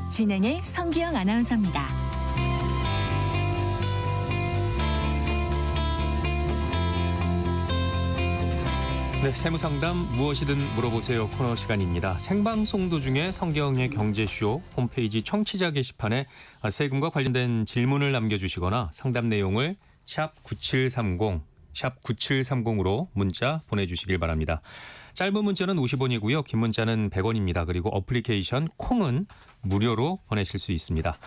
진행의 성기영 아나운서입니다. 네, 세무상담 무엇이든 물어보세요 코너 시간입니다. 생방송 도중에 성경의 경제쇼 홈페이지 청취자 게시판에 세금과 관련된 질문을 남겨주시거나 상담 내용을 샵 9730, 샵 9730으로 문자 보내주시길 바랍니다. 짧은 문자는 50원이고요. 긴 문자는 100원입니다. 그리고 어플리케이션 콩은 무료로 보내실 수 있습니다.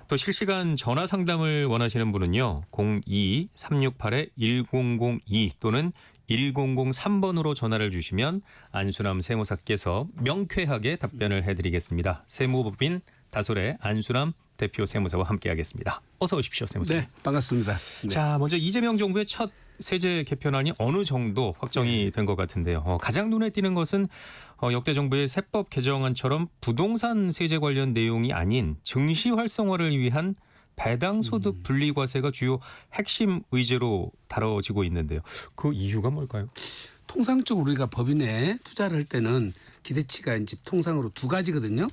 또 실시간 전화 상담을 원하시는 분은요. 02-368-1002 또는 1003번으로 전화를 주시면 안수남 세무사께서 명쾌하게 답변을 해드리겠습니다. 세무법인 다솔의 안수남 대표 세무사와 함께하겠습니다. 어서 오십시오, 세무사님. 네, 반갑습니다. 네. 자, 먼저 이재명 정부의 첫 세제 개편안이 어느 정도 확정이 된 것 같은데요. 가장 눈에 띄는 것은 역대 정부의 세법 개정안처럼 부동산 세제 관련 내용이 아닌 증시 활성화를 위한 배당소득 분리과세가 주요 핵심 의제로 다뤄지고 있는데요. 그 이유가 뭘까요? 통상적으로 우리가 법인에 투자를 할 때는 기대치가 이제 통상으로 두 가지거든요.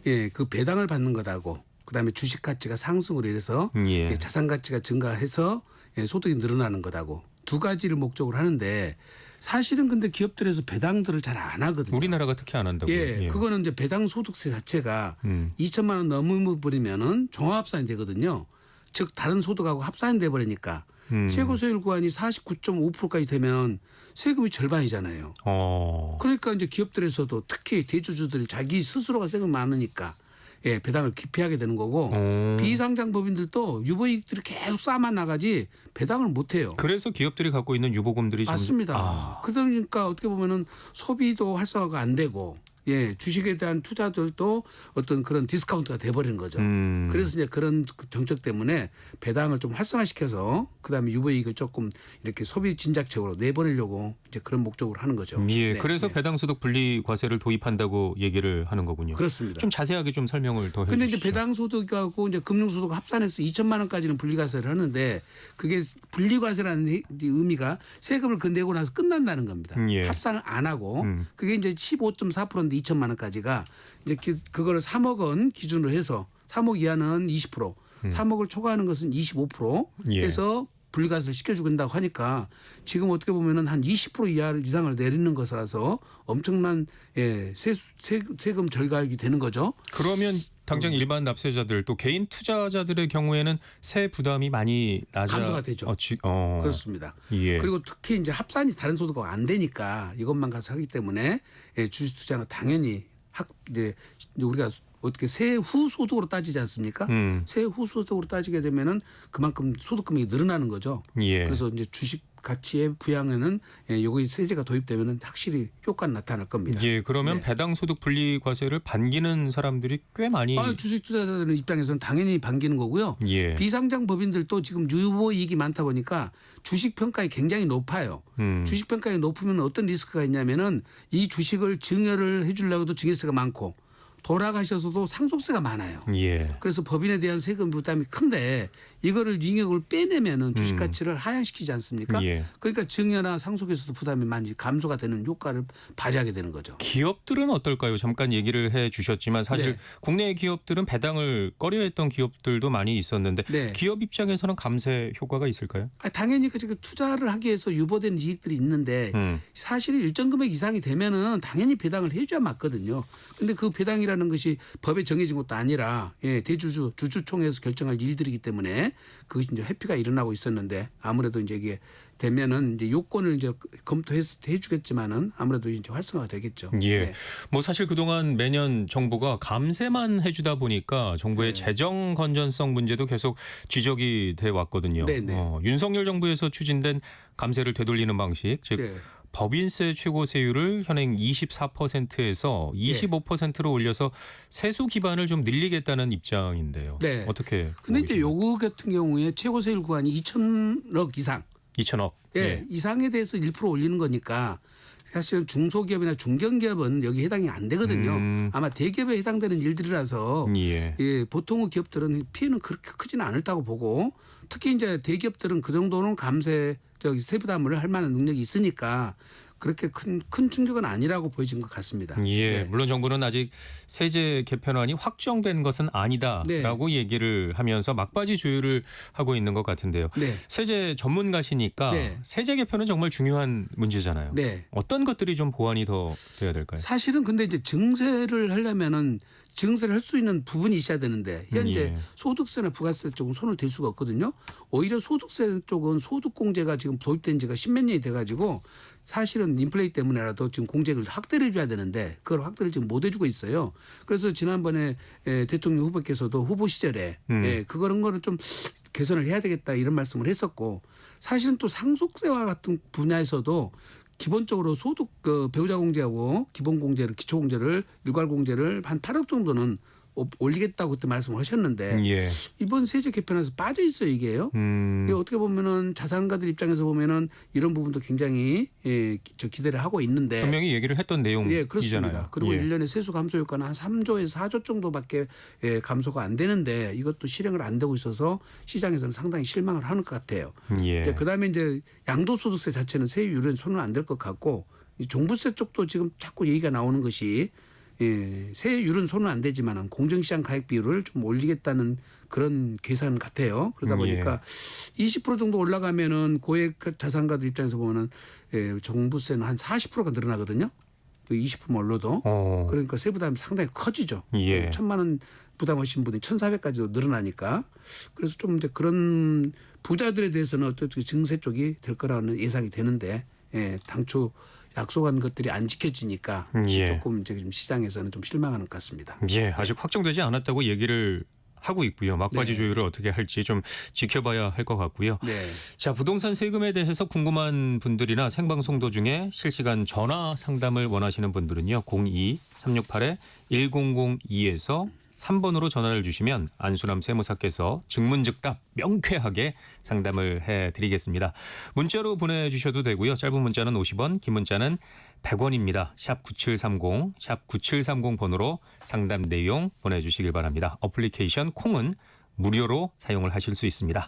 예, 그 배당을 받는 것하고 그다음에 주식 가치가 상승으로 인해서 예. 자산 가치가 증가해서 소득이 늘어나는 것하고 두 가지를 목적으로 하는데 사실은 근데 기업들에서 배당들을 잘 안 하거든요. 우리나라가 특히 안 한다고요? 예, 그거는 이제 배당 소득세 자체가 2천만 원 넘어버리면은 종합합산이 되거든요. 즉 다른 소득하고 합산이 돼 버리니까 최고세율 구간이 49.5%까지 되면 세금이 절반이잖아요. 그러니까 이제 기업들에서도 특히 대주주들 자기 스스로가 세금이 많으니까 배당을 기피하게 되는 거고 비상장 법인들도 유보이익들이 계속 쌓아만 나가지 배당을 못 해요. 그래서 기업들이 갖고 있는 유보금들이 맞습니다. 그러니까 어떻게 보면은 소비도 활성화가 안 되고 주식에 대한 투자들도 어떤 그런 디스카운트가 돼버리는 거죠. 그래서 이제 그런 정책 때문에 배당을 좀 활성화시켜서 그다음에 유보이익을 조금 이렇게 소비 진작책으로 내보내려고 이제 그런 목적으로 하는 거죠. 예, 그래서 배당소득 분리과세를 도입한다고 얘기를 하는 거군요. 그렇습니다. 좀 자세하게 좀 설명을 더 해주시죠. 그런데 이제 배당소득하고 이제 금융소득 합산해서 2천만 원까지는 분리과세를 하는데 그게 분리과세라는 의미가 세금을 내고 나서 끝난다는 겁니다. 예. 합산을 안 하고 그게 이제 15.4%인데 2천만 원까지가 이제 그거를 3억 원 기준으로 해서 3억 이하는 20%, 3억을 초과하는 것은 25% 해서 분리과세를 시켜주고 있다고 하니까 지금 어떻게 보면은 한 20% 이상을 내리는 것이라서 엄청난 세금 절감이 되는 거죠. 그러면 당장 일반 납세자들 또 개인 투자자들의 경우에는 세 부담이 많이 감소가 되죠. 그렇습니다. 예. 그리고 특히 이제 합산이 다른 소득과 안 되니까 이것만 가서 하기 때문에 주식 투자는 당연히 이제 우리가 어떻게 세후 소득으로 따지지 않습니까? 세후 소득으로 따지게 되면은 그만큼 소득 금액이 늘어나는 거죠. 예. 그래서 이제 주식 가치의 부양에는 여기 세제가 도입되면은 확실히 효과는 나타날 겁니다. 예, 그러면 네. 배당소득 분리과세를 반기는 사람들이 꽤 많이. 주식 투자자들 입장에서는 당연히 반기는 거고요. 예. 비상장 법인들도 지금 유보이익이 많다 보니까 주식 평가가 굉장히 높아요. 주식 평가가 높으면 어떤 리스크가 있냐면은 이 주식을 증여를 해주려고도 증여세가 많고 돌아가셔서도 상속세가 많아요. 예. 그래서 법인에 대한 세금 부담이 큰데 이거를 잉여금을 빼내면은 주식 가치를 하향시키지 않습니까? 예. 그러니까 증여나 상속에서도 부담이 많이 감소가 되는 효과를 발휘하게 되는 거죠. 기업들은 어떨까요? 잠깐 얘기를 해 주셨지만 사실 네. 국내 기업들은 배당을 꺼려했던 기업들도 많이 있었는데 네. 기업 입장에서는 감세 효과가 있을까요? 당연히 그 투자를 하기 위해서 유보된 이익들이 있는데 사실 일정 금액 이상이 되면은 당연히 배당을 해줘야 맞거든요. 근데 그 배당이라는 것이 법에 정해진 것도 아니라 대주주 주주총회에서 결정할 일들이기 때문에 그것이 이제 회피가 일어나고 있었는데 아무래도 이제 이게 되면은 이제 요건을 이제 검토해서 해주겠지만은 아무래도 이제 활성화가 되겠죠. 예. 네. 뭐 사실 그동안 매년 정부가 감세만 해주다 보니까 정부의 재정 건전성 문제도 계속 지적이 돼 왔거든요. 윤석열 정부에서 추진된 감세를 되돌리는 방식, 즉 법인세 최고세율을 현행 24%에서 25%로 올려서 세수 기반을 좀 늘리겠다는 입장인데요. 네. 어떻게? 근데 이제 요거 같은 경우에 최고세율 구간이 2천억 이상. 2천억. 이상에 대해서 1% 올리는 거니까 사실은 중소기업이나 중견기업은 여기 해당이 안 되거든요. 아마 대기업에 해당되는 일들이라서 보통의 기업들은 피해는 그렇게 크지는 않을다고 보고 특히 이제 대기업들은 그 정도는 세부담을 할 만한 능력이 있으니까 그렇게 큰 충격은 아니라고 보여진 것 같습니다. 예, 네. 물론 정부는 아직 세제 개편안이 확정된 것은 아니다라고 네. 얘기를 하면서 막바지 조율을 하고 있는 것 같은데요. 네. 세제 전문가시니까 네. 세제 개편은 정말 중요한 문제잖아요. 네. 어떤 것들이 좀 보완이 더 돼야 될까요? 사실은 근데 이제 증세를 하려면은 증세를 할 수 있는 부분이 있어야 되는데 현재 예. 소득세나 부가세 쪽은 손을 댈 수가 없거든요. 오히려 소득세 쪽은 소득공제가 지금 도입된 지가 십몇 년이 돼가지고 사실은 인플레이 때문에라도 지금 공제를 확대를 해줘야 되는데 그걸 확대를 지금 못 해주고 있어요. 그래서 지난번에 대통령 후보께서도 후보 시절에 그런 거를 좀 개선을 해야 되겠다 이런 말씀을 했었고 사실은 또 상속세와 같은 분야에서도 기본적으로 소득 배우자 공제하고 기본 공제를 기초 공제를 일괄 공제를 한 8억 정도는 올리겠다고 그때 말씀하셨는데 예. 이번 세제 개편에서 빠져 있어요 이게요. 이게 어떻게 보면은 자산가들 입장에서 보면은 이런 부분도 굉장히 저 기대를 하고 있는데 분명히 얘기를 했던 내용이잖아요. 예, 그렇습니다. 그리고 예. 1년에 세수 감소 효과는 한 3조에서 4조 정도밖에 감소가 안 되는데 이것도 실행을 안 되고 있어서 시장에서는 상당히 실망을 하는 것 같아요. 예. 이제 그다음에 이제 양도소득세 자체는 세율은 손을 안 댈 것 같고 이 종부세 쪽도 지금 자꾸 얘기가 나오는 것이 세율은 손은 안 대지만은 공정시장 가액 비율을 좀 올리겠다는 그런 계산 같아요. 그러다 보니까 20% 정도 올라가면은 고액 자산가들 입장에서 보면은 종부세는 한 40%가 늘어나거든요. 20%만 올려도 그러니까 세 부담이 상당히 커지죠. 예. 1,000만 원 부담하신 분이 1,400까지도 늘어나니까 그래서 좀 이제 그런 부자들에 대해서는 어떻게 증세 쪽이 될 거라는 예상이 되는데 당초 약속한 것들이 안 지켜지니까 예. 조금 이제 좀 시장에서는 좀 실망하는 것 같습니다. 예, 아직 확정되지 않았다고 얘기를 하고 있고요. 막바지 네. 조율을 어떻게 할지 좀 지켜봐야 할 것 같고요. 네. 자, 부동산 세금에 대해서 궁금한 분들이나 생방송 도중에 실시간 전화 상담을 원하시는 분들은요. 02-368-1002에서 3번으로 전화를 주시면 안수남 세무사께서 증문즉답 명쾌하게 상담을 해드리겠습니다. 문자로 보내주셔도 되고요. 짧은 문자는 50원, 긴 문자는 100원입니다. 샵 9730, 샵 9730 번호로 상담 내용 보내주시길 바랍니다. 어플리케이션 콩은 무료로 사용을 하실 수 있습니다.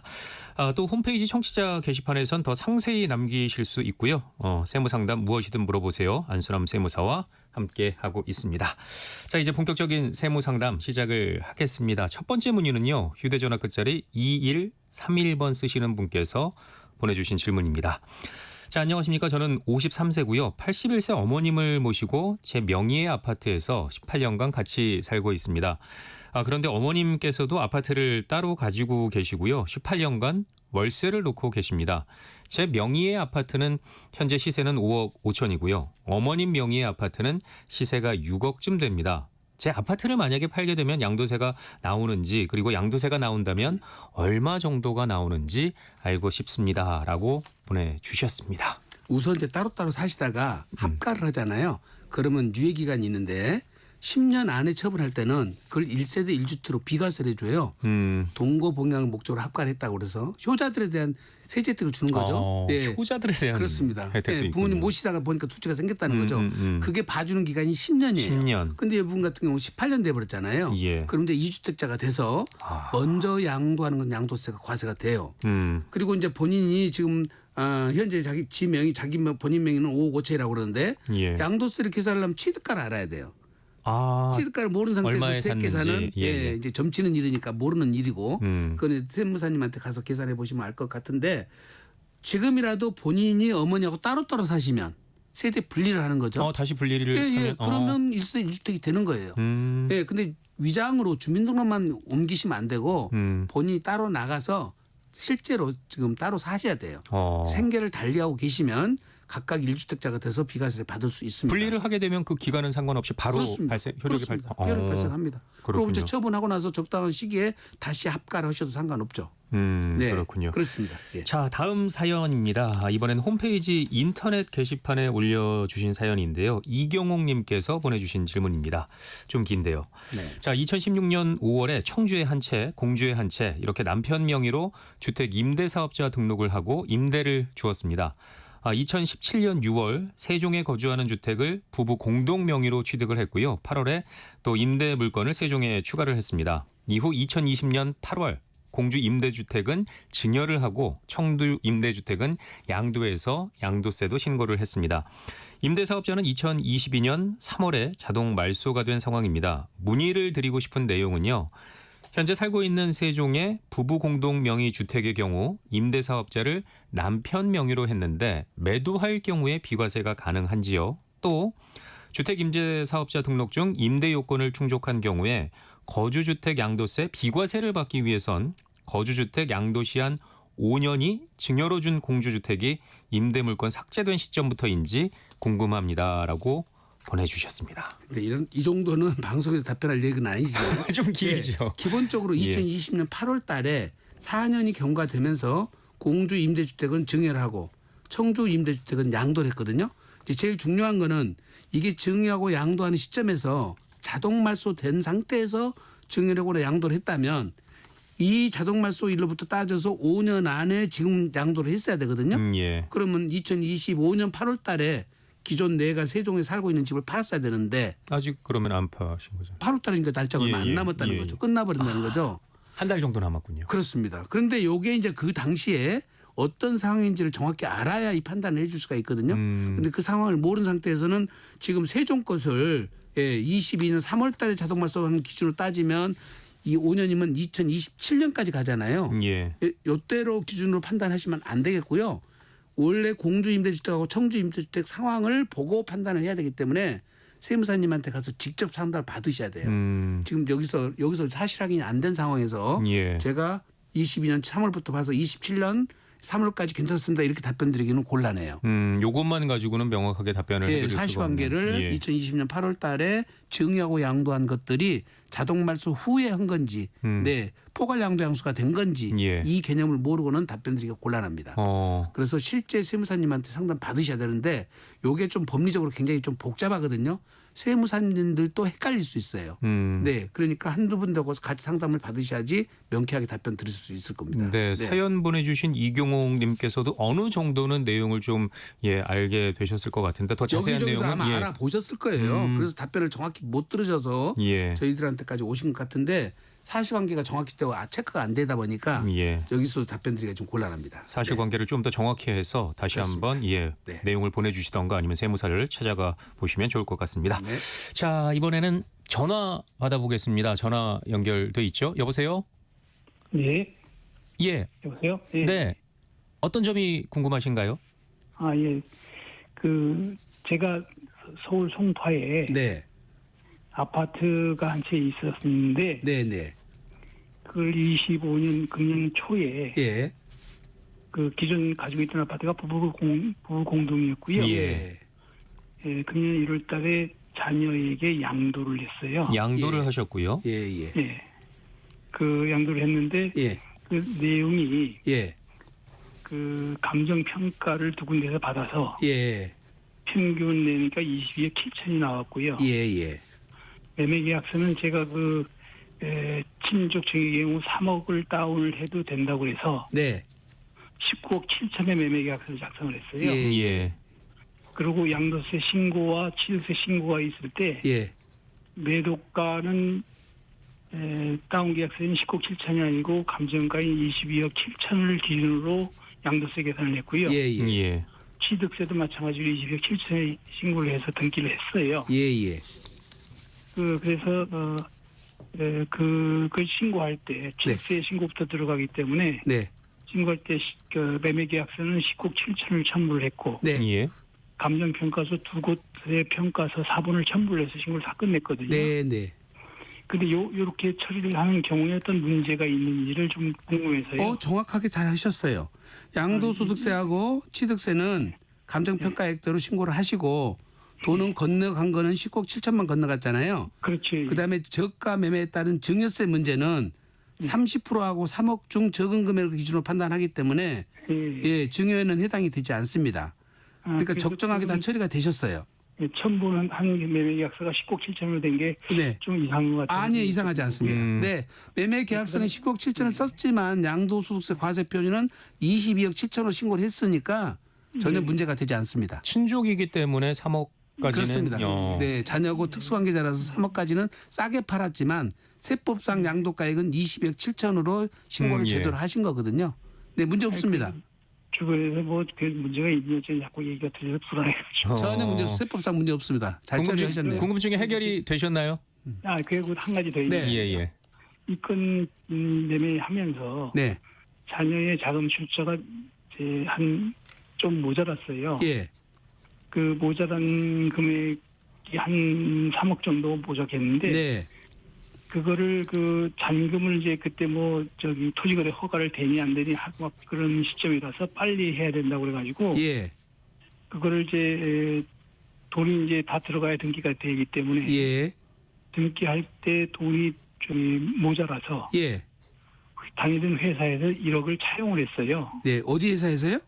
또 홈페이지 청취자 게시판에선 더 상세히 남기실 수 있고요. 세무상담 무엇이든 물어보세요. 안수남 세무사와 함께하고 있습니다. 자, 이제 본격적인 세무상담 시작을 하겠습니다. 첫 번째 문의는요. 휴대전화 끝자리 2131번 쓰시는 분께서 보내주신 질문입니다. 자, 안녕하십니까. 저는 53세고요. 81세 어머님을 모시고 제 명의의 아파트에서 18년간 같이 살고 있습니다. 그런데 어머님께서도 아파트를 따로 가지고 계시고요. 18년간 월세를 놓고 계십니다. 제 명의의 아파트는 현재 시세는 5억 5천이고요. 어머님 명의의 아파트는 시세가 6억쯤 됩니다. 제 아파트를 만약에 팔게 되면 양도세가 나오는지 그리고 양도세가 나온다면 얼마 정도가 나오는지 알고 싶습니다. 라고 보내주셨습니다. 우선 이제 따로따로 사시다가 합가를 하잖아요. 그러면 유예기간이 있는데 10년 안에 처분할 때는 그걸 1세대 1주택으로 비과세를 해줘요. 동거봉양을 목적으로 합가를 했다고 그래서 효자들에 대한 세제 혜택을 주는 거죠. 효자들에 대한 그렇습니다. 혜택도 있군요. 부모님 모시다가 보니까 두채가 생겼다는 거죠. 그게 봐주는 기간이 10년이에요. 10년. 근데 이분 같은 경우 18년 돼버렸잖아요. 예. 그럼 이제 2주택자가 돼서 먼저 양도하는 건 양도세가 과세가 돼요. 그리고 이제 본인이 지금 현재 자기 지명이 자기 본인 명의는 5억 5천이라고 그러는데 예. 양도세를 계산하려면 취득가를 알아야 돼요. 취득가를 모르는 상태에서 얼마에 세 계산은 샀는지. 이제 점치는 일이니까 모르는 일이고 그건 세무사님한테 가서 계산해 보시면 알 것 같은데 지금이라도 본인이 어머니하고 따로따로 사시면 세대 분리를 하는 거죠. 다시 분리를 하면 그러면 1세대 1주택이 되는 거예요. 근데 위장으로 주민등록만 옮기시면 안 되고 본인이 따로 나가서 실제로 지금 따로 사셔야 돼요. 생계를 달리하고 계시면 각각 1주택자가 돼서 비과세를 받을 수 있습니다. 분리를 하게 되면 그 기간은 상관없이 바로 그렇습니다. 효력이 효력 발생합니다. 그리고 이제 그렇군요. 처분하고 나서 적당한 시기에 다시 합가를 하셔도 상관없죠. 그렇군요. 그렇습니다. 예. 자, 다음 사연입니다. 이번엔 홈페이지 인터넷 게시판에 올려주신 사연인데요. 이경옥님께서 보내주신 질문입니다. 좀 긴데요. 네. 자, 2016년 5월에 청주에 한 채, 공주에 한 채 이렇게 남편 명의로 주택 임대사업자 등록을 하고 임대를 주었습니다. 2017년 6월 세종에 거주하는 주택을 부부 공동 명의로 취득을 했고요. 8월에 또 임대 물건을 세종에 추가를 했습니다. 이후 2020년 8월 공주 임대주택은 증여를 하고 청주 임대주택은 양도해서 양도세도 신고를 했습니다. 임대사업자는 2022년 3월에 자동 말소가 된 상황입니다. 문의를 드리고 싶은 내용은요. 현재 살고 있는 세종의 부부 공동 명의 주택의 경우 임대사업자를 남편 명의로 했는데 매도할 경우에 비과세가 가능한지요. 또 주택임대사업자 등록 중 임대 요건을 충족한 경우에 거주주택 양도세 비과세를 받기 위해선 거주주택 양도시한 5년이 증여로 준 공주주택이 임대물권 삭제된 시점부터인지 궁금합니다라고 보내주셨습니다. 네, 이 정도는 방송에서 답변할 얘기는 아니죠. 좀 길죠. 네, 기본적으로 2020년 8월 달에 4년이 경과되면서 공주 임대주택은 증여를 하고 청주 임대주택은 양도를 했거든요. 이제 제일 중요한 거는 이게 증여하고 양도하는 시점에서 자동 말소된 상태에서 증여하거나 양도를 했다면 이 자동 말소 일로부터 따져서 5년 안에 지금 양도를 했어야 되거든요. 예. 그러면 2025년 8월 달에 기존 내가 세종에 살고 있는 집을 팔았어야 되는데 아직 그러면 안 파신 거죠? 8월 달이니까 날짜가 얼마 안 남았다는 거죠. 끝나버린다는 거죠. 한 달 정도 남았군요. 그렇습니다. 그런데 요게 이제 그 당시에 어떤 상황인지를 정확히 알아야 이 판단을 해줄 수가 있거든요. 그런데 그 상황을 모르는 상태에서는 지금 세종 것을 22년 3월 달에 자동 말소하는 기준으로 따지면 이 5년이면 2027년까지 가잖아요. 예. 요때로 기준으로 판단하시면 안 되겠고요. 원래 공주 임대주택하고 청주 임대주택 상황을 보고 판단을 해야 되기 때문에 세무사님한테 가서 직접 상담을 받으셔야 돼요. 지금 여기서 사실 확인이 안 된 상황에서 예. 제가 22년 3월부터 봐서 27년 3월까지 괜찮습니다. 이렇게 답변 드리기는 곤란해요. 요것만 가지고는 명확하게 답변을 해드릴 수가 없는. 사실관계를 2020년 8월 달에 증여하고 양도한 것들이 자동 말소 후에 한 건지 포괄 양도 양수가 된 건지 이 개념을 모르고는 답변 드리기가 곤란합니다. 그래서 실제 세무사님한테 상담 받으셔야 되는데 이게 좀 법리적으로 굉장히 좀 복잡하거든요. 세무사님들도 헷갈릴 수 있어요. 네, 그러니까 한두 분 더 같이 상담을 받으셔야지 명쾌하게 답변 드릴 수 있을 겁니다. 네, 사연 보내주신 이경옥님께서도 어느 정도는 내용을 좀 알게 되셨을 것 같은데 더 자세한 내용은 아마 알아보셨을 거예요. 그래서 답변을 정확히 못 들으셔서 저희들한테까지 오신 것 같은데 사실관계가 정확히 체크가 안 되다 보니까 여기서 답변 드리기가 좀 곤란합니다. 사실관계를 좀 더 정확히 해서 다시 그렇습니다. 한번 내용을 보내주시던가 아니면 세무사를 찾아가 보시면 좋을 것 같습니다. 네. 자, 이번에는 전화 받아보겠습니다. 전화 연결돼 있죠? 여보세요? 네. 예. 여보세요? 예. 네. 어떤 점이 궁금하신가요? 아, 예. 제가 서울 송파에 네, 아파트가 한 채 있었는데 네, 네. 그걸 25년 금년 초에 예, 기존 가지고 있던 아파트가 부부 공동이었고요. 예. 금년 1월 달에 자녀에게 양도를 했어요. 양도를 하셨고요. 예. 예. 그 양도를 했는데 예. 그 내용이 예. 그 감정 평가를 두 군데서 받아서 예. 평균 내니까 22억 7천이 나왔고요. 예. 매매 계약서는 제가 친족 증의 경우 3억을 다운을 해도 된다고 그래서 네. 19억 7천의 매매 계약서를 작성을 했어요. 예. 그리고 양도세 신고와 취득세 신고가 있을 때 매도가는 다운 계약서인 19억 7천이 아니고 감정가인 22억 7천을 기준으로 양도세 계산을 했고요. 예. 취득세도 마찬가지로 22억 7천에 신고를 해서 등기를 했어요. 예. 그래서 그걸 신고할 때 취득세 신고부터 들어가기 때문에 신고할 때 매매 계약서는 19억 7천을 첨부를 했고 예. 감정평가서 두 곳의 평가서 4본을 첨부를 해서 신고를 다 끝냈거든요. 네. 근데 요렇게 처리를 하는 경우에 어떤 문제가 있는지를 좀 궁금해서요. 정확하게 잘 하셨어요. 양도소득세하고 취득세는 감정평가액대로 신고를 하시고 돈은 건너간 거는 19억 7천만 건너갔잖아요. 그렇지. 그다음에 저가 매매에 따른 증여세 문제는 30%하고 3억 중 적은 금액을 기준으로 판단하기 때문에 증여에는 해당이 되지 않습니다. 그러니까 적정하게 다 처리가 되셨어요. 첨부는 한 매매 계약서가 19억 7천으로 된 게 좀 이상한 것 같아요. 아니요, 이상하지 않습니다. 매매 계약서는 19억 7천을 썼지만 양도소득세 과세 표준은 22억 7천으로 신고를 했으니까 전혀 문제가 되지 않습니다. 친족이기 때문에 3억 그렇습니다. 네, 자녀고 특수관계자라서 3억까지는 싸게 팔았지만 세법상 양도가액은 20억 7천으로 신고를 제대로 하신 거거든요. 네, 문제 없습니다. 주변에서 뭐 그 문제가 있는지 자꾸 얘기가 들려서 불안해가지고. 전혀 문제 없어요. 세법상 문제 없습니다. 잘 처리하셨네요. 궁금증이 해결이 되셨나요? 그리고 한 가지 더 있는데 네. 예. 이건 매매하면서 네. 자녀의 자금 출처가 이제 좀 모자랐어요. 예. 그 모자란 금액이 한 3억 정도 모자랐는데 네. 그거를 그 잔금을 이제 그때 토지거래 허가를 되니 안 되니 하고 막 그런 시점이라서 빨리 해야 된다고 그래가지고 예. 그거를 이제 돈이 이제 다 들어가야 등기가 되기 때문에 예. 등기할 때 돈이 좀 모자라서 예. 다니던 회사에서 1억을 차용을 했어요. 네. 어디 회사에서요?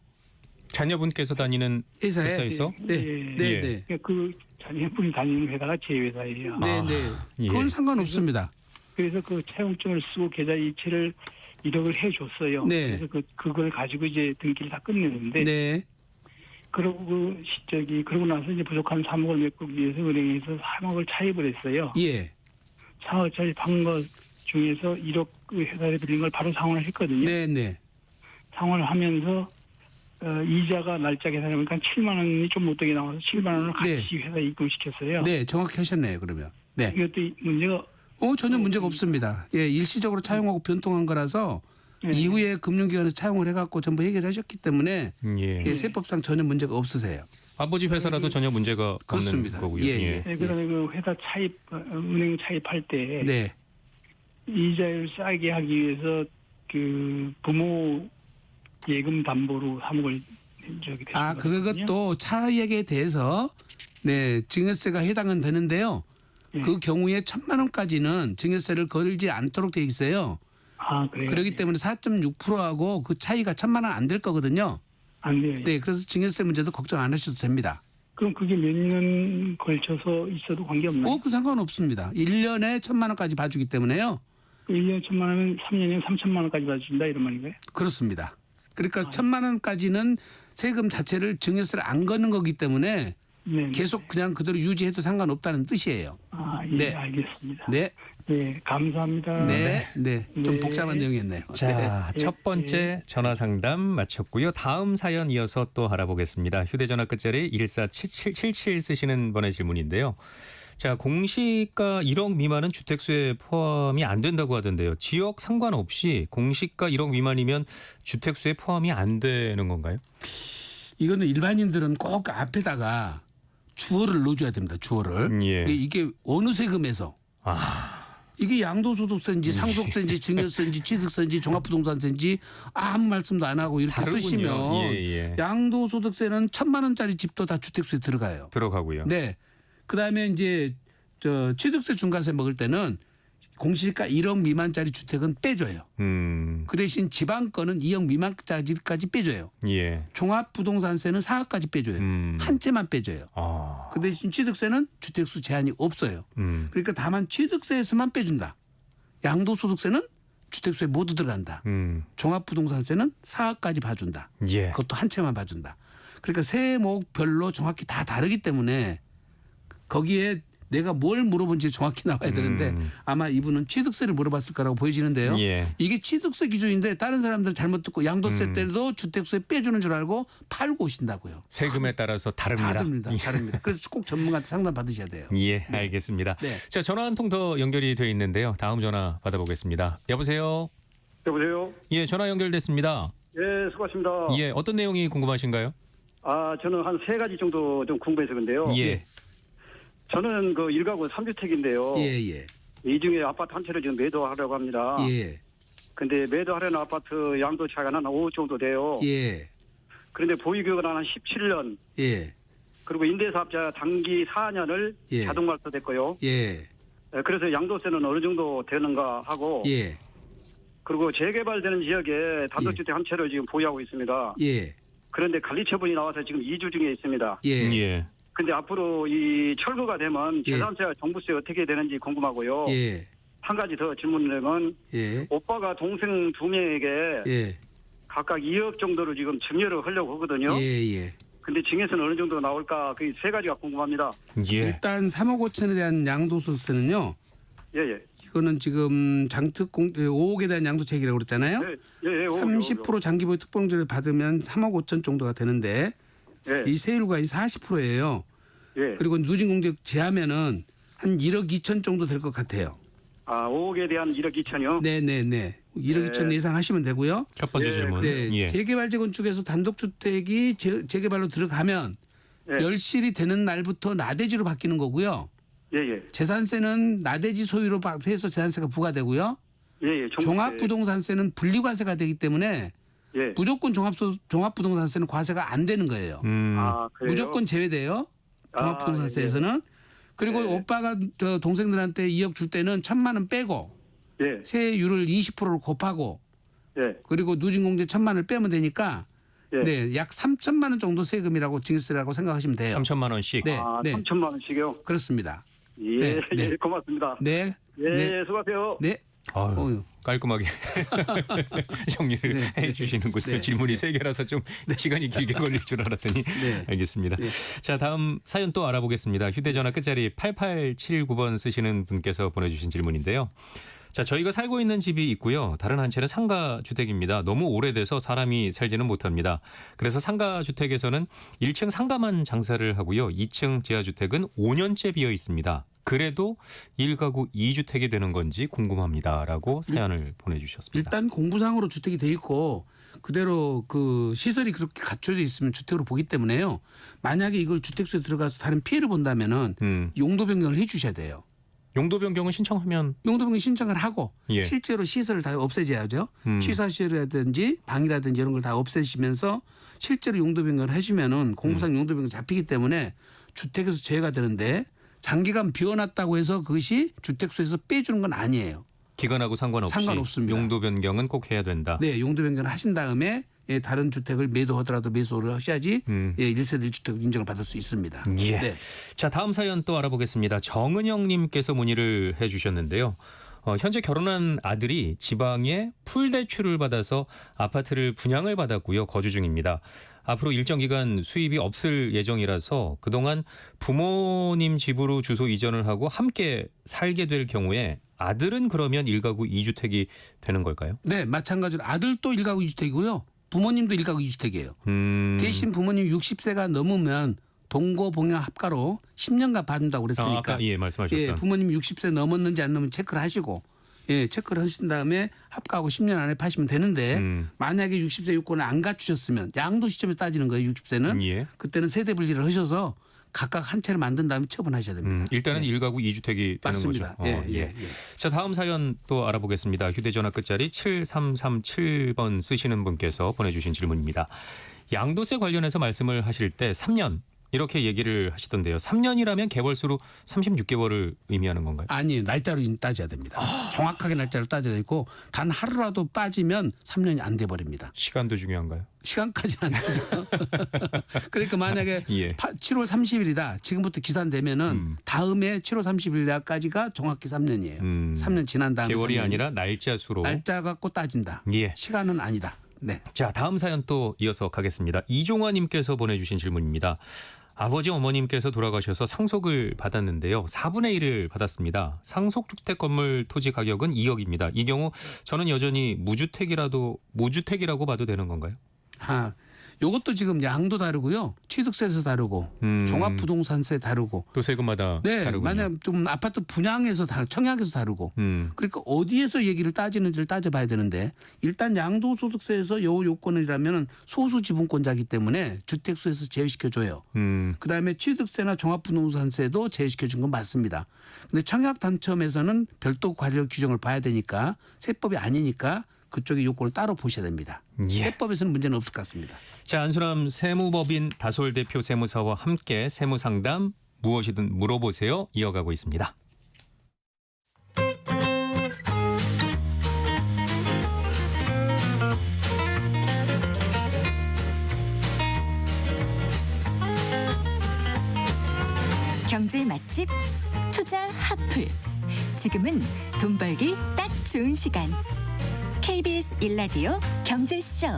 자녀분께서 다니는 회사에서? 네. 예. 네. 네. 그러니까 그 자녀분이 다니는 회사가 제 회사예요. 네. 네. 그건 상관없습니다. 그래서 그 차용증을 쓰고 계좌 이체를 1억을 해줬어요. 네. 그래서 그걸 가지고 이제 등기를 다 끝내는데. 네. 그러고 그러고 나서 이제 부족한 3억을 메꾸기 위해서 은행에서 3억을 차입을 했어요. 예. 3억 차입한 것 중에서 1억 회사에 드린 걸 바로 상환을 했거든요. 네. 네. 상환을 하면서 이자가 날짜 계산해보니까 7만 원이 좀 못되게 나와서 7만 원을 같이 회사에 입금시켰어요. 네. 정확히 하셨네요. 그러면. 네. 이것도 문제가 전혀 문제가 없습니다. 예, 일시적으로 차용하고 변동한 거라서 이후에 금융기관에서 차용을 해갖고 전부 해결하셨기 때문에 예, 세법상 전혀 문제가 없으세요. 아버지 회사라도 전혀 문제가 그렇습니다. 없는 거고요. 예. 네, 그다음에 그 회사 은행 차입할 때 네. 이자율 싸게 하기 위해서 그 부모 예금 담보로 3억을 그것도 차액에 대해서 네, 증여세가 해당은 되는데요. 그 경우에 1,000만 원까지는 증여세를 걸지 않도록 돼 있어요. 그래요? 그렇기 때문에 4.6%하고 그 차이가 1,000만 원 안 될 거거든요. 안 돼요. 네, 그래서 증여세 문제도 걱정 안 하셔도 됩니다. 그럼 그게 몇 년 걸쳐서 있어도 관계없나요? 그 상관없습니다. 1년에 1,000만 원까지 봐주기 때문에요. 1년에 1,000만 원이면 3년이면 3천만 원까지 봐준다 이런 말인가요? 그렇습니다. 그러니까 1,000만 원까지는 세금 자체를 증여세를 안 걷는 거기 때문에 네. 계속 그냥 그대로 유지해도 상관없다는 뜻이에요. 예, 네. 알겠습니다. 네. 네, 감사합니다. 네. 네. 좀 네. 복잡한 내용이었네요. 자, 첫 번째 전화 상담 마쳤고요. 다음 사연 이어서 또 알아보겠습니다. 휴대전화 끝자리 147777 쓰시는 분의 질문인데요. 자, 공시가 1억 미만은 주택수에 포함이 안 된다고 하던데요. 지역 상관없이 공시가 1억 미만이면 주택수에 포함이 안 되는 건가요? 이거는 일반인들은 꼭 앞에다가 주어를 넣어줘야 됩니다. 주어를. 예. 이게 어느 세금에서. 이게 양도소득세인지 상속세인지 증여세인지 취득세인지 종합부동산세인지 아무 말씀도 안 하고 이렇게 다르군요. 쓰시면 양도소득세는 1,000만 원짜리 집도 다 주택수에 들어가요. 들어가고요. 네. 그다음에 이제 취득세 중과세 먹을 때는 공시가 1억 미만짜리 주택은 빼줘요. 그 대신 지방 거는 2억 미만짜리까지 빼줘요. 예. 종합부동산세는 4억까지 빼줘요. 한 채만 빼줘요. 그 대신 취득세는 주택수 제한이 없어요. 그러니까 다만 취득세에서만 빼준다. 양도소득세는 주택수에 모두 들어간다. 종합부동산세는 4억까지 봐준다. 예. 그것도 한 채만 봐준다. 그러니까 세목별로 정확히 다 다르기 때문에 거기에 내가 뭘 물어본지 정확히 나와야 되는데 아마 이분은 취득세를 물어봤을 거라고 보여지는데요. 예. 이게 취득세 기준인데 다른 사람들 잘못 듣고 양도세 때도 주택수에 빼주는 줄 알고 팔고 오신다고요. 세금에 따라서 다릅니다. 다릅니다. 그래서 꼭 전문가한테 상담 받으셔야 돼요. 예, 알겠습니다. 네. 자, 전화 한 통 더 연결이 돼 있는데요. 다음 전화 받아보겠습니다. 여보세요? 여보세요? 예, 전화 연결됐습니다. 예, 수고하십니다. 예, 어떤 내용이 궁금하신가요? 저는 한 3가지 정도 좀 궁금해서 근데요. 예. 저는 그 1가구 3주택인데요. 예. 이 중에 아파트 한 채를 지금 매도하려고 합니다. 예. 근데 매도하려는 아파트 양도 차이가 한 5억 정도 돼요. 예. 그런데 보유기간은 한 17년. 예. 그리고 임대사업자 단기 4년을 예. 자동 발표됐고요. 예. 그래서 양도세는 어느 정도 되는가 하고. 예. 그리고 재개발되는 지역에 단독주택 한 채를 지금 보유하고 있습니다. 예. 그런데 관리 처분이 나와서 지금 2주 중에 있습니다. 예. 예. 근데 앞으로 이 철거가 되면 예. 재산세와 종부세 어떻게 되는지 궁금하고요. 예. 한 가지 더 질문은 예. 오빠가 동생 2명에게 예. 각각 2억 정도를 지금 증여를 하려고 하거든요. 예. 근데 증여세는 어느 정도 나올까? 그 세 가지가 궁금합니다. 예. 일단 3억 5천에 대한 양도소득세는요. 예. 이거는 지금 장특 5억에 대한 양도세액이라고 그랬잖아요. 예. 30% 장기보유 특별공제를 받으면 3억 5천 정도가 되는데 예. 이 세율과 40%예요. 예. 그리고 누진공제 제하면은 한 1억 2천 정도 될 것 같아요. 아, 5억에 대한 1억 2천이요? 네네네. 1억 2천 예상하시면 되고요. 첫 번째 예. 질문. 네. 예. 재개발 재건축에서 단독주택이 재개발로 들어가면 예. 열실이 되는 날부터 나대지로 바뀌는 거고요. 예. 재산세는 나대지 소유로 해서 재산세가 부과되고요. 예. 종합부동산세는 분리과세가 되기 때문에 예. 무조건 종합부동산세는 과세가 안 되는 거예요. 아, 그래요? 무조건 제외돼요. 종합부동산세에서는. 그리고 예. 오빠가 저 동생들한테 2억 줄 때는 1,000만 원 빼고 예. 세율을 20%로 곱하고 예. 그리고 누진공제 1,000만 원을 빼면 되니까 예. 네, 약 3천만 원 정도 세금이라고 증세라고 생각하시면 돼요. 3천만 원씩. 네, 아, 네. 3천만 원씩이요? 그렇습니다. 예. 네, 네. 예. 고맙습니다. 네. 예. 네. 수고하세요. 네. 아유, 어휴. 깔끔하게 정리를 네. 해주시는군요. 네. 질문이 세 개라서 좀 시간이 길게 걸릴 줄 알았더니 네. 알겠습니다. 네. 자, 다음 사연 또 알아보겠습니다. 휴대전화 끝자리 8879번 쓰시는 분께서 보내주신 질문인데요. 자, 저희가 살고 있는 집이 있고요. 다른 한 채는 상가주택입니다. 너무 오래돼서 사람이 살지는 못합니다. 그래서 상가주택에서는 1층 상가만 장사를 하고요. 2층 지하주택은 5년째 비어 있습니다. 그래도 1가구 2주택이 되는 건지 궁금합니다라고 사연을 보내주셨습니다. 일단 공부상으로 주택이 돼 있고 그대로 그 시설이 그렇게 갖춰져 있으면 주택으로 보기 때문에요. 만약에 이걸 주택수에 들어가서 다른 피해를 본다면은 용도 변경을 해 주셔야 돼요. 용도 변경은 신청하면 용도 변경 신청을 하고 예. 실제로 시설을 다 없애줘야죠. 취사시설이라든지 방이라든지 이런 걸 다 없애시면서 실제로 용도 변경을 해주면은 공부상 용도 변경 잡히기 때문에 주택에서 제외가 되는데 장기간 비워놨다고 해서 그것이 주택수에서 빼주는 건 아니에요. 기간하고 상관없습니다. 용도 변경은 꼭 해야 된다. 네, 용도 변경을 하신 다음에 예, 다른 주택을 매도하더라도 매수를 하셔야지 예, 1세대 1주택 인정을 받을 수 있습니다. 예. 네. 자, 다음 사연 또 알아보겠습니다. 정은영님께서 문의를 해주셨는데요. 현재 결혼한 아들이 지방에 풀대출을 받아서 아파트를 분양을 받았고요. 거주 중입니다. 앞으로 일정 기간 수입이 없을 예정이라서 그동안 부모님 집으로 주소 이전을 하고 함께 살게 될 경우에 아들은 그러면 1가구 2주택이 되는 걸까요? 네, 마찬가지로 아들도 1가구 2주택이고요. 부모님도 1가구 2주택이에요. 대신 부모님 60세가 넘으면 동거봉양 합가로 10년간 봐준다고 그랬으니까. 아까 예, 말씀하셨던. 예, 부모님 60세 넘었는지 안 넘었는지 체크를 하시고 예, 체크를 하신 다음에 합가하고 10년 안에 파시면 되는데 만약에 60세 요건을 안 갖추셨으면 양도 시점에서 따지는 거예요. 60세는. 예. 그때는 세대 분리를 하셔서 각각 한 채를 만든 다음에 처분하셔야 됩니다. 일단은 1가구 2주택이 되는 맞습니다. 거죠. 예. 자, 다음 사연 또 알아보겠습니다. 휴대전화 끝자리 7337번 쓰시는 분께서 보내주신 질문입니다. 양도세 관련해서 말씀을 하실 때 3년 이렇게 얘기를 하시던데요. 3년이라면 개월수로 36개월을 의미하는 건가요? 아니에요. 날짜로 따져야 됩니다. 정확하게 날짜로 따져야 되고 단 하루라도 빠지면 3년이 안 돼 버립니다. 시간도 중요한가요? 시간까지는 안 되죠. 그러니까 만약에 예. 7월 30일이다. 지금부터 기산되면은 다음에 7월 30일까지가 정확히 3년이에요. 3년 지난 다음에 개월이 3년이. 아니라 날짜 수로. 날짜 갖고 따진다. 예. 시간은 아니다. 네. 자, 다음 사연 또 이어서 가겠습니다. 이종화님께서 보내주신 질문입니다. 아버지 어머님께서 돌아가셔서 상속을 받았는데요. 4분의 1을 받았습니다. 상속주택 건물 토지 가격은 2억입니다. 이 경우 저는 여전히 무주택이라고 봐도 되는 건가요? 요것도 지금 양도 다르고요. 취득세에서 다르고 종합부동산세 다르고 또 세금마다 네, 다르군요. 만약 좀 아파트 분양에서 청약에서 다르고 그러니까 어디에서 얘기를 따지는지를 따져봐야 되는데 일단 양도소득세에서 요 요건이라면 소수 지분권자이기 때문에 주택수에서 제외시켜줘요. 그다음에 취득세나 종합부동산세도 제외시켜준 건 맞습니다. 근데 청약 당첨에서는 별도 과료 규정을 봐야 되니까 세법이 아니니까 그쪽의 요건을 따로 보셔야 됩니다. 예. 세법에서는 문제는 없을 것 같습니다. 자, 안수남 세무법인 다솔 대표 세무사와 함께 세무상담 무엇이든 물어보세요 이어가고 있습니다. 경제 맛집 투자 핫플. 지금은 돈 벌기 딱 좋은 시간. KBS 1라디오 경제쇼.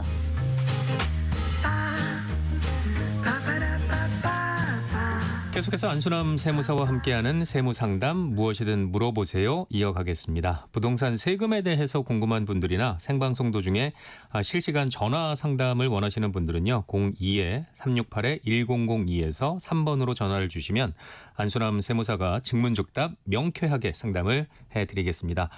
계속해서 안수남 세무사와 함께하는 세무상담 무엇이든 물어보세요 이어가겠습니다. 부동산 세금에 대해서 궁금한 분들이나 생방송 도중에 실시간 전화 상담을 원하시는 분들은요. 02-368-1002에서 3번으로 전화를 주시면 안수남 세무사가 즉문즉답 명쾌하게 상담을 해드리겠습니다.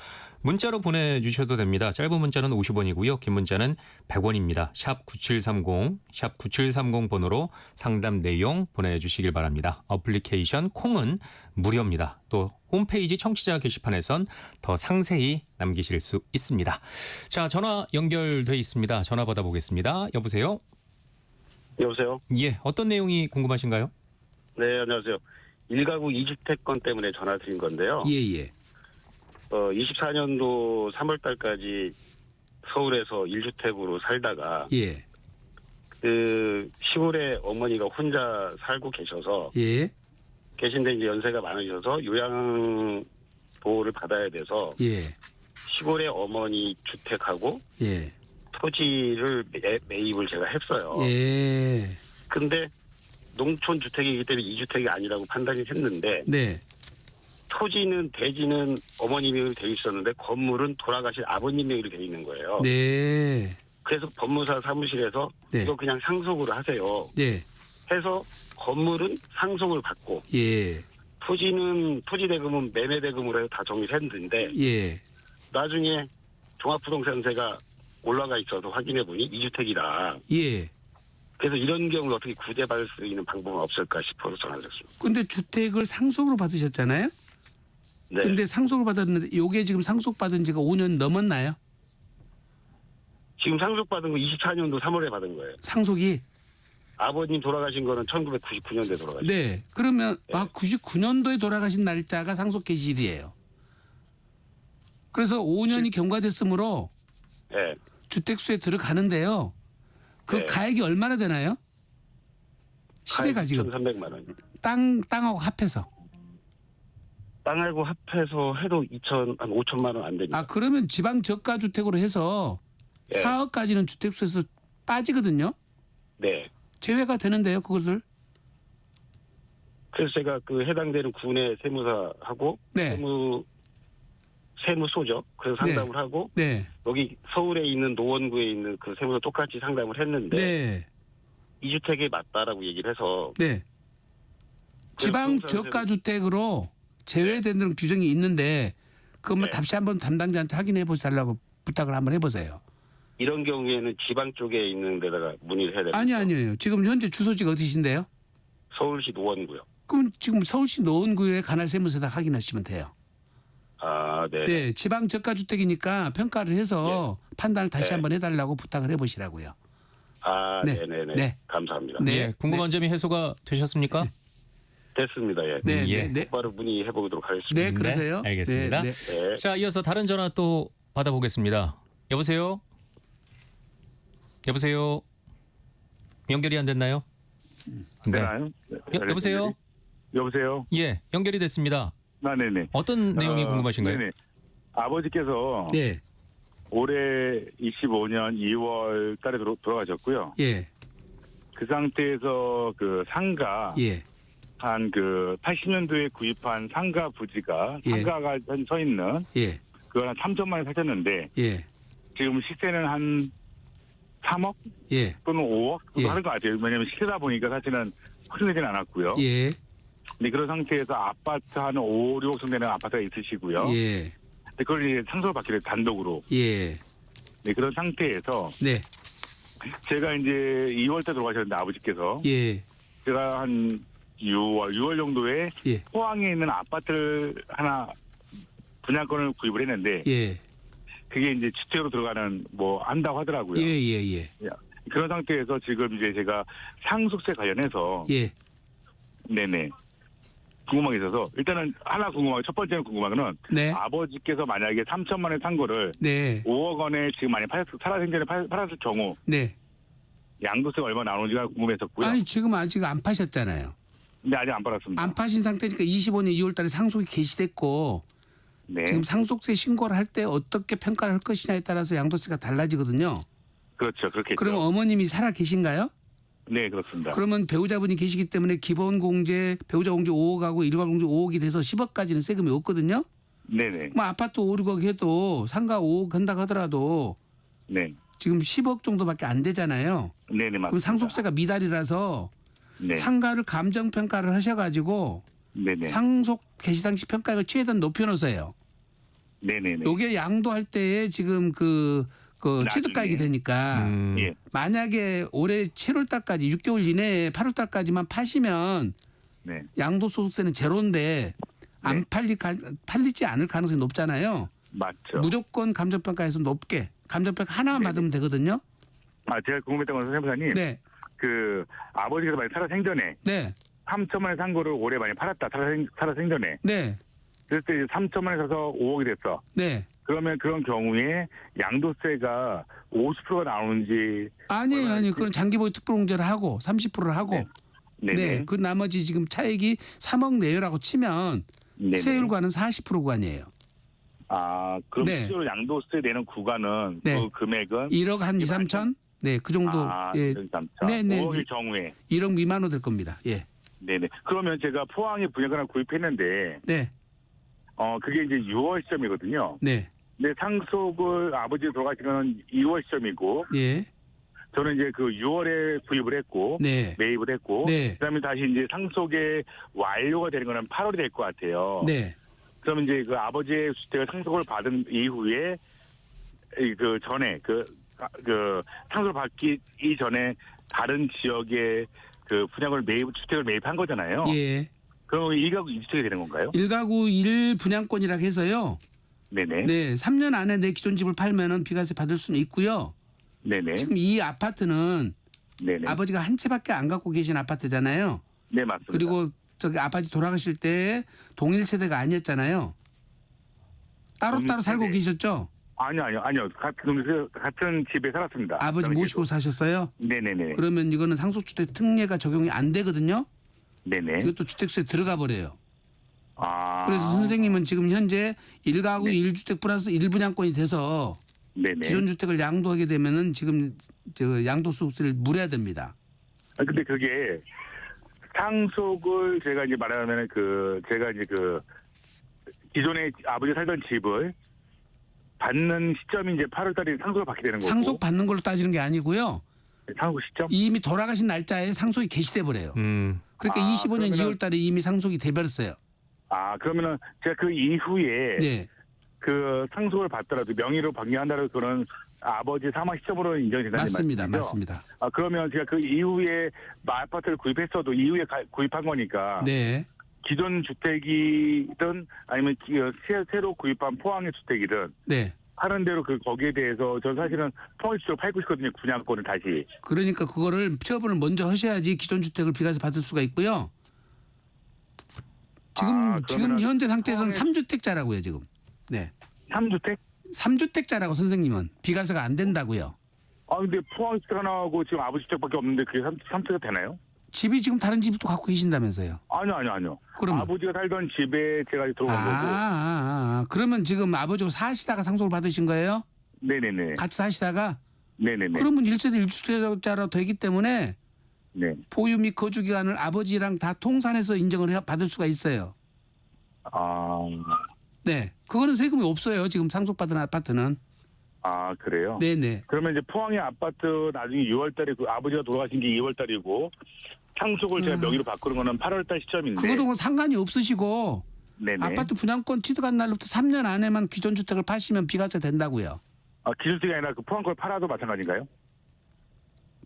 문자로 보내주셔도 됩니다. 짧은 문자는 50원이고요. 긴 문자는 100원입니다. 샵 9730, 샵 9730 번호로 상담 내용 보내주시길 바랍니다. 어플리케이션 콩은 무료입니다. 또 홈페이지 청취자 게시판에선 더 상세히 남기실 수 있습니다. 자, 전화 연결돼 있습니다. 전화 받아보겠습니다. 여보세요? 여보세요? 예, 어떤 내용이 궁금하신가요? 네, 안녕하세요. 1가구 2주택건 때문에 전화 드린 건데요. 예. 24년도 3월 달까지 서울에서 1주택으로 살다가 예. 그 시골에 어머니가 혼자 살고 계셔서 예. 계신데 이제 연세가 많으셔서 요양 보호를 받아야 돼서 예. 시골에 어머니 주택하고 예. 토지를 매입을 제가 했어요. 예. 근데 농촌 주택이기 때문에 2주택이 아니라고 판단이 했는데 네. 토지는 대지는 어머니 명의로 돼 있었는데 건물은 돌아가신 아버님 명의로 돼 있는 거예요. 네. 그래서 법무사 사무실에서 네. 이거 그냥 상속으로 하세요. 네. 해서 건물은 상속을 받고 예. 토지는 토지대금은 매매대금으로 해서 다 정리를 했는데 예. 나중에 종합부동산세가 올라가 있어서 확인해 보니 2주택이라 예. 그래서 이런 경우를 어떻게 구제받을 수 있는 방법은 없을까 싶어서 전화드렸습니다. 근데 주택을 상속으로 받으셨잖아요? 네. 근데 상속을 받았는데 요게 지금 상속받은 지가 5년 넘었나요? 지금 상속받은 거 24년도 3월에 받은 거예요. 상속이? 아버님 돌아가신 거는 1999년도에 돌아가셨어요. 네. 그러면 네. 99년도에 돌아가신 날짜가 상속 개시일이에요. 그래서 5년이 경과됐으므로 네. 주택수에 들어가는데요. 그 네. 가액이 얼마나 되나요? 시세가 지금 1,300만 원. 땅하고 합해서. 땅하고 합해서 해도 한 5천만 원 안 됩니다. 아 그러면 지방 저가 주택으로 해서 네. 4억까지는 주택수에서 빠지거든요. 네. 제외가 되는데요, 그것을. 그래서 제가 그 해당되는 군의 세무사하고 네. 세무소죠. 그래서 상담을 하고 네. 여기 서울에 있는 노원구에 있는 그 세무사 똑같이 상담을 했는데 네. 2주택이 맞다라고 얘기를 해서 네. 지방 저가 주택으로 제외되는 규정이 있는데 그것만 네. 다시 한번 담당자한테 확인해 보달라고 부탁을 한번 해보세요. 이런 경우에는 지방 쪽에 있는 데다가 문의를 해야 됩니다. 아니에요. 지금 현재 주소지가 어디신데요? 서울시 노원구요. 그럼 지금 서울시 노원구에 관할 세무서에다 확인하시면 돼요. 아, 네. 네, 지방 저가 주택이니까 평가를 해서 판단을 다시 네. 한번 해달라고 부탁을 해보시라고요. 아, 네. 네네네. 네. 감사합니다. 네. 예, 궁금한 점이 해소가 되셨습니까? 됐습니다. 예. 네, 예. 네, 네. 바로 문의해 보도록 하겠습니다. 네, 그러세요. 네, 알겠습니다. 네, 네. 네. 자, 이어서 다른 전화 또 받아보겠습니다. 여보세요? 여보세요? 연결이 안 됐나요? 네. 되나요? 여보세요? 여보세요? 예, 연결이 됐습니다. 아, 네네. 어떤 내용이 궁금하신가요? 네네. 아버지께서 네, 올해 25년 2월 달에 돌아가셨고요. 예, 그 상태에서 그 상가, 예, 한 그 80년도에 구입한 상가 부지가, 예. 상가가 서 있는, 예, 그걸 한 3천만 원에 사셨는데, 예, 지금 시세는 한 3억 예, 또는 5억 정도 예. 하는 것 같아요. 왜냐면 시세다 보니까 사실은 확정되지는 않았고요. 예, 근데 그런 상태에서 아파트 한 5, 6억 정도 되는 아파트가 있으시고요. 예, 근데 그걸 이제 상속을 받게 돼요, 단독으로. 예, 네, 그런 상태에서 네, 제가 이제 2월 때 돌아가셨는데 아버지께서 예, 제가 한 6월 정도에 예, 포항에 있는 아파트를 하나 분양권을 구입을 했는데 예, 그게 이제 주택으로 들어가는 뭐 한다고 하더라고요. 예, 예, 그런 상태에서 지금 이제 제가 상속세 관련해서 예, 네네 궁금한 게 있어서 일단은 하나 궁금한 첫 번째는 궁금한 거는 네, 아버지께서 만약에 3천만 원 산 거를 네, 5억 원에 지금 만약 살아생전에 팔았을 경우 네. 양도세가 얼마 나오는지가 궁금했었고요. 아니 지금 아직 안 파셨잖아요. 근데 아직 안 팔았습니다. 안 파신 상태니까 25년 2월달에 상속이 개시됐고 네. 지금 상속세 신고를 할 때 어떻게 평가를 할 것이냐에 따라서 양도세가 달라지거든요. 그렇죠. 그렇겠죠. 그럼 어머님이 살아 계신가요? 네, 그렇습니다. 그러면 배우자분이 계시기 때문에 기본 공제, 배우자 공제 5억하고 일괄 공제 5억이 돼서 10억까지는 세금이 없거든요. 네네. 뭐 아파트 5, 6억 해도 상가 5억 한다고 하더라도 네. 지금 10억 정도밖에 안 되잖아요. 네네, 맞습니다. 그럼 상속세가 미달이라서 네. 상가를 감정평가를 하셔가지고 네네. 상속 개시 당시 평가액을 최대한 높여놓으세요. 네네네. 요게 양도할 때에 지금 그 취득가액이 되니까 예. 만약에 올해 7월 달까지 6개월 이내에 8월 달까지만 파시면 네. 양도소득세는 제로인데 안 팔리지 않을 가능성이 높잖아요. 맞죠. 무조건 감정평가에서 높게 감정평가 하나만 받으면 되거든요. 아, 제가 궁금했던 건 세무사님. 네, 그 아버지가 만약 살아 생전에 네, 3천만 원에 산 거를 올해 많이 팔았다. 살아 생전에. 네, 그랬을 때 3천만 원에 사서 5억이 됐어. 네. 그러면 그런 경우에 양도세가 50%가 나오는지. 아니에요. 그건 장기보유 특별공제를 하고 30%를 하고 네네. 그 나머지 지금 차액이 3억 내외라고 치면 네네. 세율과는 40% 구간이에요. 아, 그럼 네. 실제로 양도세 내는 구간은 네. 그 금액은 1억 한 2, 3천? 네, 그 정도. 아, 예. 3천. 네, 네. 5억의 경우에. 1억 미만으로 될 겁니다. 예. 네네. 그러면 제가 포항에 분양을 하나 구입했는데, 네. 그게 이제 6월 시점이거든요. 네. 근데 상속을 아버지 돌아가신 건 2월 시점이고, 예. 저는 이제 그 6월에 구입을 했고, 네. 매입을 했고, 네. 그다음에 다시 이제 상속의 완료가 되는 거는 8월이 될 것 같아요. 네. 그러면 이제 그 아버지의 주택을 상속을 받은 이후에 그 전에 그 상속을 받기 이전에 다른 지역에 그 분양을 주택을 매입한 거잖아요. 예. 그럼 1가구 1주택이 되는 건가요? 1가구 1분양권이라 해서요. 네네. 네. 3년 안에 내 기존 집을 팔면은 비과세 받을 수는 있고요. 네네. 지금 이 아파트는 네네. 아버지가 한 채밖에 안 갖고 계신 아파트잖아요. 네, 맞습니다. 그리고 저기 아버지 돌아가실 때 동일 세대가 아니었잖아요. 따로따로 동일 살고 세대. 계셨죠? 아니요. 같은 집에 살았습니다. 아버지 저는 모시고 계속. 사셨어요? 네네네. 그러면 이거는 상속주택 특례가 적용이 안 되거든요. 네네. 이것도 주택수에 들어가 버려요. 아. 그래서 선생님은 지금 현재 1가구 네. 1주택 플러스 1분양권이 돼서 네네. 기존 주택을 양도하게 되면은 지금 저 양도소득세를 물어야 됩니다. 근데 그게 상속을 제가 이제 말하면 제가 이제 기존에 아버지 살던 집을 받는 시점이 이제 8월 달에 상속을 받게 되는 거고. 상속 받는 걸로 따지는 게 아니고요. 상속 시점? 이미 돌아가신 날짜에 상속이 개시돼 버려요. 그러니까 25년 그러면은- 2월 달에 이미 상속이 돼 버렸어요. 그러면은 제가 그 이후에 네. 그 상속을 받더라도 명의로 변경한다는 그런 아버지 사망 시점으로 인정이 된다는 맞습니다. 말씀이죠? 맞습니다. 그러면 제가 그 이후에 아파트를 구입했어도 이후에 구입한 거니까 네. 기존 주택이든 아니면 새로 구입한 포항의 주택이든 네. 하는 대로 거기에 대해서 전 사실은 포항의 주택을 팔고 싶거든요. 분양권을 다시. 그러니까 그거를 취업을 먼저 하셔야지 기존 주택을 비과세 받을 수가 있고요. 지금 그러면은 현재 상태에서는 3주택자라고요, 지금. 네. 3주택? 3주택자라고 선생님은 비과세가 안 된다고요. 근데 포항 주택 하나하고 지금 아버지 주택밖에 없는데 그게 3주택이 되나요? 집이 지금 다른 집도 갖고 계신다면서요. 아니요. 그러면? 아버지가 살던 집에 제가 들어간 거고. 그러면 지금 아버지가 사시다가 상속을 받으신 거예요? 네네네. 같이 사시다가? 네네네. 그러면 1세대 1주택자로 되기 때문에 네. 보유 및 거주 기간을 아버지랑 다 통산해서 인정을 받을 수가 있어요. 네. 그거는 세금이 없어요. 지금 상속받은 아파트는. 그래요? 네네. 그러면 이제 포항의 아파트 나중에 6월 달에 아버지가 돌아가신 게 2월 달이고 상속을 제가 명의로 바꾸는 거는 8월 달 시점인데. 그것도 상관이 없으시고 네네. 아파트 분양권 취득한 날부터 3년 안에만 기존 주택을 파시면 비과세 된다고요. 기준택이 아니라 그 포항 걸 팔아도 마찬가지인가요?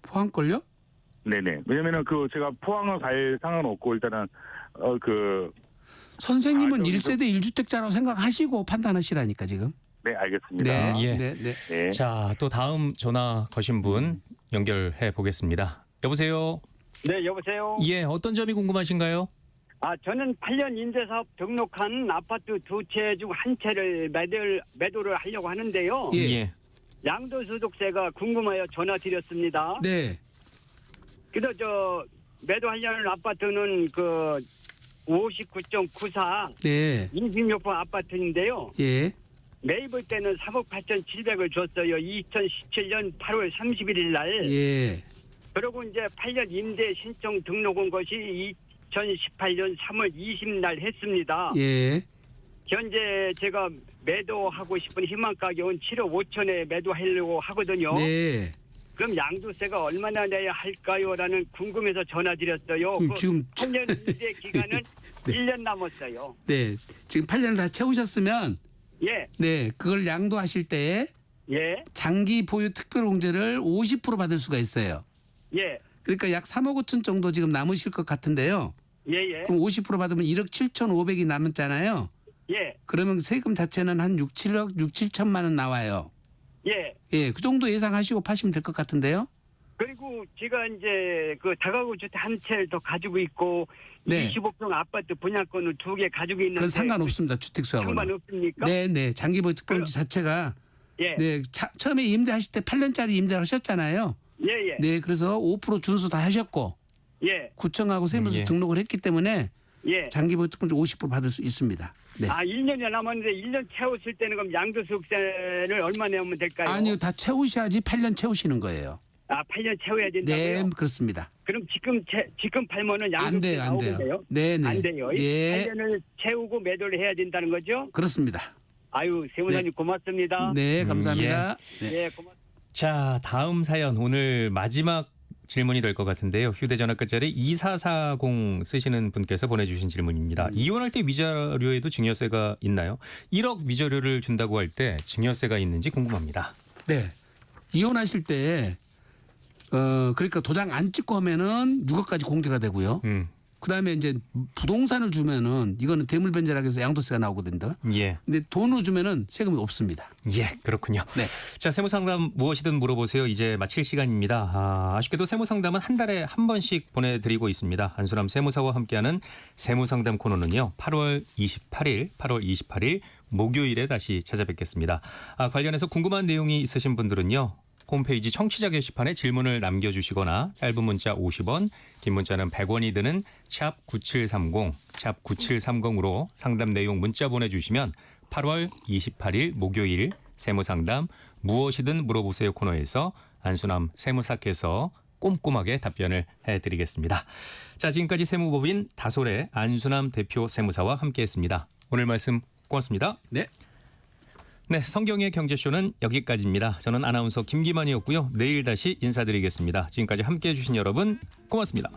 포항 걸요? 네네. 왜냐면은 제가 포항을 갈 상황은 없고 일단은 선생님은 저기 1세대 1주택자라고 생각하시고 판단하시라니까 지금. 네, 알겠습니다. 네. 예. 네. 네. 네. 자, 또 다음 전화 거신 분 연결해 보겠습니다. 여보세요. 네, 여보세요. 예, 어떤 점이 궁금하신가요? 저는 8년 임대사업 등록한 아파트 2채 중 한 채를 매도를 하려고 하는데요. 예. 양도소득세가 궁금하여 전화드렸습니다. 네. 그래서 매도하려는 아파트는 59.94 네. 26번 아파트인데요. 예. 매입을 때는 3억 8,700을 줬어요. 2017년 8월 31일 날. 예. 그리고 이제 8년 임대 신청 등록 온 것이 2018년 3월 20날 했습니다. 예. 현재 제가 매도하고 싶은 희망 가격은 7억 5천에 매도하려고 하거든요. 네. 그럼 양도세가 얼마나 내야 할까요? 라는 궁금해서 전화드렸어요. 그 지금 8년 임대 기간은 네. 1년 남았어요. 네. 지금 8년을 다 채우셨으면 예, 네, 그걸 양도하실 때 예, 장기 보유 특별 공제를 50% 받을 수가 있어요. 예, 그러니까 약 3억 5천 정도 지금 남으실 것 같은데요. 예, 예, 그럼 50% 받으면 1억 7,500이 남았잖아요. 예, 그러면 세금 자체는 한 6, 7천만 원 나와요. 예. 예, 그 정도 예상하시고 파시면 될 것 같은데요. 그리고 제가 이제 그 다가구 주택 한 채를 더 가지고 있고 네. 25평 아파트 분양권을 2개 가지고 있는데 그건 상관없습니다. 주택수하고는. 상관없습니까? 네, 네. 장기 보유 특별 공제 자체가 예, 네, 처음에 임대하실 때 8년짜리 임대를 하셨잖아요. 예, 예, 네, 그래서 5% 준수 다 하셨고 예, 구청하고 세무서 예. 등록을 했기 때문에 예. 장기 보유 특별 공제 50% 받을 수 있습니다. 네. 아, 1년이 남았는데 1년 채웠을 때는 그럼 양도소득세를 얼마 내면 될까요? 아니요, 다 채우셔야지 8년 채우시는 거예요. 아, 8년 채워야 된다고요? 네, 그렇습니다. 그럼 지금 팔면은 안 돼요, 양도세 안 돼요. 나오겠네요? 네, 네. 안 돼요. 예, 8년을 채우고 매도를 해야 된다는 거죠? 그렇습니다. 아유, 세무사님 고맙습니다. 네, 감사합니다. 네. 예, 고맙습니다. 자, 다음 사연 오늘 마지막 질문이 될 것 같은데요. 휴대전화 끝자리 2440 쓰시는 분께서 보내주신 질문입니다. 이혼할 때 위자료에도 증여세가 있나요? 1억 위자료를 준다고 할 때 증여세가 있는지 궁금합니다. 네. 이혼하실 때 그러니까 도장 안 찍고 하면은 6억까지 공제가 되고요. 그다음에 이제 부동산을 주면은 이거는 대물변제라고 해서 양도세가 나오거든요. 예. 근데 돈으로 주면은 세금이 없습니다. 예, 그렇군요. 네. 자, 세무상담 무엇이든 물어보세요. 이제 마칠 시간입니다. 아쉽게도 세무상담은 한 달에 한 번씩 보내드리고 있습니다. 안수남 세무사와 함께하는 세무상담 코너는요. 8월 28일 목요일에 다시 찾아뵙겠습니다. 관련해서 궁금한 내용이 있으신 분들은요. 홈페이지 청취자 게시판에 질문을 남겨주시거나 짧은 문자 50원, 긴 문자는 100원이 드는 샵 9730, 샵 9730으로 상담 내용 문자 보내주시면 8월 28일 목요일 세무상담 무엇이든 물어보세요 코너에서 안수남 세무사께서 꼼꼼하게 답변을 해드리겠습니다. 자, 지금까지 세무법인 다솔의 안수남 대표 세무사와 함께했습니다. 오늘 말씀 고맙습니다. 네. 네, 성경의 경제쇼는 여기까지입니다. 저는 아나운서 김기만이었고요. 내일 다시 인사드리겠습니다. 지금까지 함께해 주신 여러분 고맙습니다.